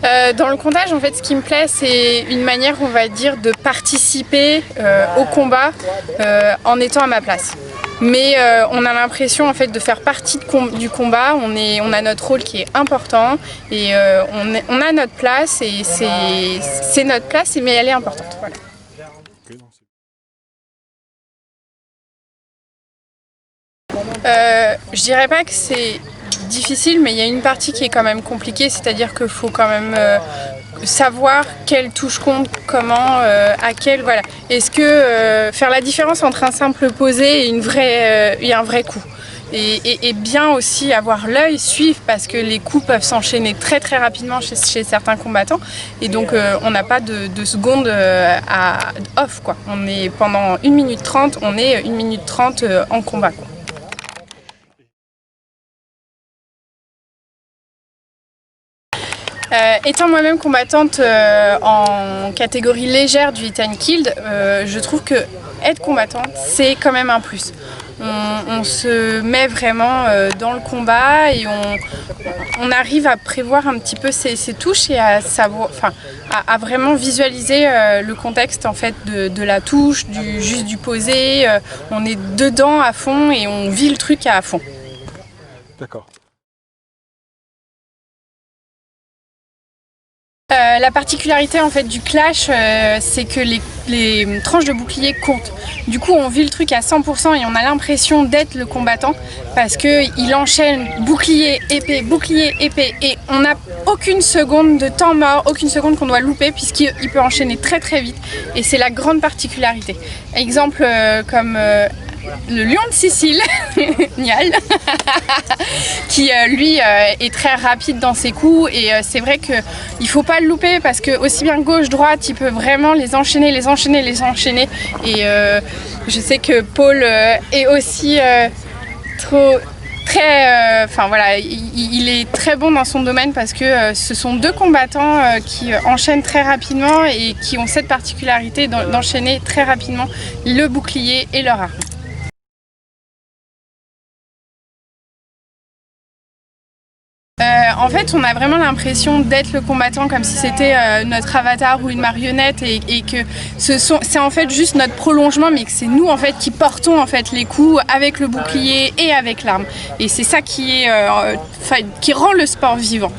Dans le comptage, en fait, ce qui me plaît, c'est une manière, on va dire, de participer au combat en étant à ma place. Mais on a l'impression en fait de faire partie du combat, on a notre rôle qui est important et on a notre place et c'est notre place mais elle est importante. Voilà. Je dirais pas que c'est difficile, mais il y a une partie qui est quand même compliquée, c'est-à-dire qu'il faut quand même savoir quelle touche compte, comment, à quelle, voilà. Est-ce que faire la différence entre un simple posé et un vrai coup. Et bien aussi avoir l'œil, suivre, parce que les coups peuvent s'enchaîner très très rapidement chez certains combattants. Et donc on n'a pas de seconde à off, quoi. On est pendant 1 minute 30, on est 1 minute 30 en combat, quoi. Étant moi-même combattante en catégorie légère du Hit and Killed, je trouve que être combattante, c'est quand même un plus. On se met vraiment dans le combat et on arrive à prévoir un petit peu ses touches et à savoir, enfin, à vraiment visualiser le contexte en fait de la touche, juste du posé. On est dedans à fond et on vit le truc à fond. D'accord. La particularité en fait du clash, c'est que les tranches de bouclier comptent. Du coup, on vit le truc à 100% et on a l'impression d'être le combattant parce qu'il enchaîne bouclier, épée et on n'a aucune seconde de temps mort, aucune seconde qu'on doit louper puisqu'il peut enchaîner très très vite et c'est la grande particularité. Exemple comme le lion de Sicile, Nial, qui lui est très rapide dans ses coups et c'est vrai qu'il ne faut pas le louper parce que aussi bien gauche-droite, il peut vraiment les enchaîner et je sais que Paul est aussi enfin voilà, il est très bon dans son domaine parce que ce sont deux combattants qui enchaînent très rapidement et qui ont cette particularité d'enchaîner très rapidement le bouclier et leur arme. En fait, on a vraiment l'impression d'être le combattant comme si c'était notre avatar ou une marionnette et que c'est en fait juste notre prolongement, mais que c'est nous en fait qui portons en fait les coups avec le bouclier et avec l'arme. Et c'est ça qui rend le sport vivant.